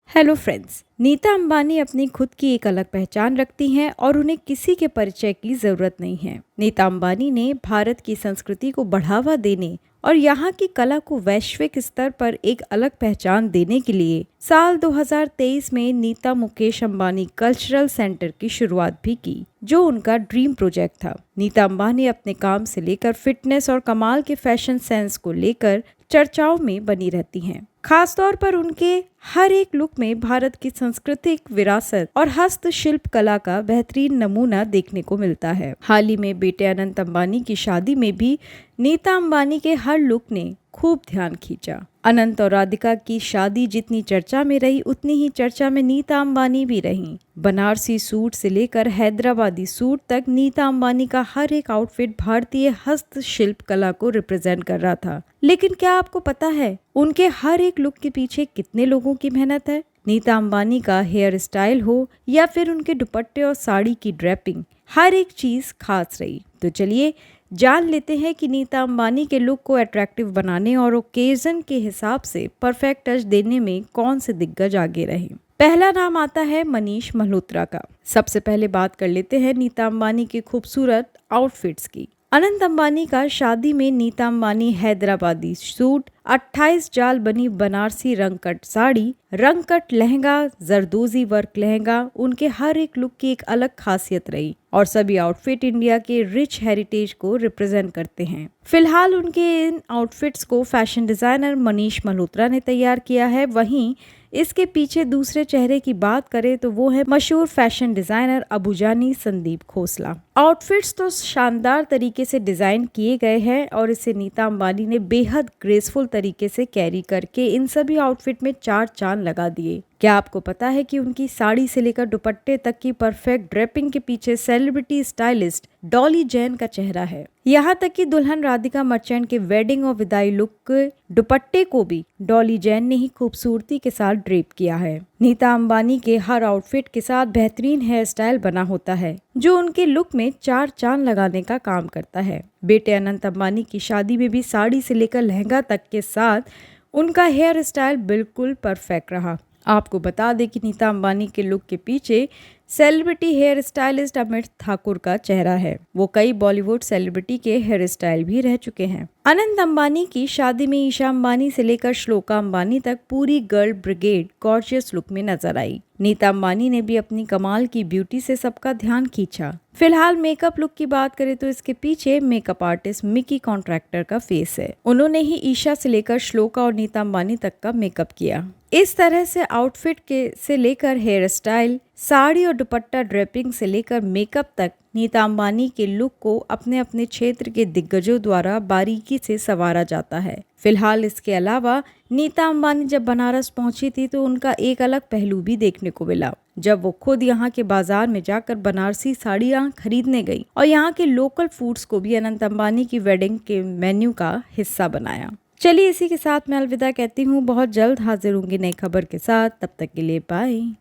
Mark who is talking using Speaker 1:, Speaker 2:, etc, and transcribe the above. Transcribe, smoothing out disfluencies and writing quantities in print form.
Speaker 1: Hello friends. Nita Ambani अपनी खुद की एक अलग पहचान रखती हैं और उन्हें किसी के परिचय की जरूरत नहीं है। नीता अंबानी ने भारत की संस्कृति को बढ़ावा देने और यहाँ की कला को वैश्विक स्तर पर एक अलग पहचान देने के लिए साल 2023 में नीता मुकेश अंबानी कल्चरल सेंटर की शुरुआत भी की, जो उनका ड्रीम प्रोजेक्ट था। नीता अंबानी अपने काम से लेकर फिटनेस और कमाल के फैशन सेंस को लेकर चर्चाओं में बनी रहती हैं। खासतौर पर उनके हर एक लुक में भारत की सांस्कृतिक विरासत और हस्तशिल्प कला का बेहतरीन नमूना देखने को मिलता है। हाल ही में बेटे अनंत अंबानी की शादी में भी नीता अंबानी के हर लुक ने खूब ध्यान खींचा। अनंत और राधिका की शादी जितनी चर्चा में रही, उतनी ही चर्चा में नीता अंबानी भी रहीं। बनारसी सूट से लेकर हैदराबादी सूट तक नीता अंबानी का हर एक आउटफिट भारतीय हस्तशिल्प कला को रिप्रेजेंट कर रहा था। लेकिन क्या आपको पता है उनके हर एक लुक के पीछे कितने लोगों की मेहनत है? नीता अंबानी का हेयर स्टाइल हो या फिर उनके दुपट्टे और साड़ी की ड्रेपिंग, हर एक चीज खास रही। तो चलिए जान लेते हैं कि नीता अंबानी के लुक को अट्रैक्टिव बनाने और ओकेजन के हिसाब से परफेक्ट टच देने में कौन से दिग्गज आगे रहे। पहला नाम आता है मनीष मल्होत्रा का। सबसे पहले बात कर लेते हैं नीता अंबानी के खूबसूरत आउटफिट्स की। अनंत अंबानी का शादी में नीता अंबानी हैदराबादी सूट, 28 जाल बनी बनारसी रंगकट साड़ी, रंगकट लहंगा, जरदोजी वर्क लहंगा, उनके हर एक लुक की एक अलग खासियत रही और सभी आउटफिट इंडिया के रिच हेरिटेज को रिप्रेजेंट करते हैं। फिलहाल उनके इन आउटफिट्स को फैशन डिजाइनर मनीष मल्होत्रा ने तैयार किया है। वहीं इसके पीछे दूसरे चेहरे की बात करें तो वो है मशहूर fashion designer Abu Jani Sandeep Khosla. Outfits तो शानदार तरीके से डिजाइन किए गए हैं और इसे नीता अंबानी ने बेहद ग्रेसफुल तरीके से कैरी करके इन सभी आउटफिट में चार चांद लगा दिए। क्या आपको पता है कि उनकी साड़ी से लेकर दुपट्टे तक की परफेक्ट ड्रेपिंग के पीछे सेलिब्रिटी स्टाइलिस्ट डॉली जैन का चेहरा है। यहाँ तक कि दुल्हन राधिका मर्चेंट के वेडिंग और विदाई लुक दुपट्टे को भी डॉली जैन ने ही खूबसूरती के साथ ड्रेप किया है। नीता अंबानी के हर आउटफिट के साथ बेहतरीन हेयर स्टाइल बना होता है, जो उनके लुक में चार चांद लगाने का काम करता है। बेटे अनंत अंबानी की शादी में भी साड़ी से लेकर लहंगा तक के साथ उनका हेयर स्टाइल बिल्कुल परफेक्ट रहा। आपको बता दें कि नीता अंबानी के लुक के पीछे celebrity hair stylist Amit Thakur का चेहरा है। वो कई बॉलीवुड सेलिब्रिटी के हेयर स्टाइल भी रह चुके हैं। अनंत अंबानी की शादी में ईशा अंबानी से लेकर श्लोका अंबानी तक पूरी गर्ल ब्रिगेड गॉर्जियस लुक में नजर आई। नीता अंबानी ने भी अपनी कमाल की ब्यूटी से सबका ध्यान खींचा। फिलहाल मेकअप लुक की बात करें तो इसके पीछे मेकअप आर्टिस्ट मिकी कॉन्ट्रैक्टर का फेस है। उन्होंने ही ईशा से लेकर श्लोका और नीता अंबानी तक का मेकअप किया। इस तरह से आउटफिट के से लेकर हेयर स्टाइल, साड़ी और दुपट्टा ड्रेपिंग से लेकर मेकअप तक नीता अंबानी के लुक को अपने अपने क्षेत्र के दिग्गजों द्वारा बारीकी से संवारा जाता है। फिलहाल इसके अलावा नीता अंबानी जब बनारस पहुंची थी तो उनका एक अलग पहलू भी देखने को मिला, जब वो खुद यहाँ के बाजार में जाकर बनारसी साड़ियाँ खरीदने गई और यहाँ के लोकल फूड्स को भी अनंत अंबानी की वेडिंग के मेन्यू का हिस्सा बनाया। चलिए इसी के साथ मैं अलविदा कहती हूँ। बहुत जल्द हाजिर होंगी नई खबर के साथ। तब तक के लिए बाय।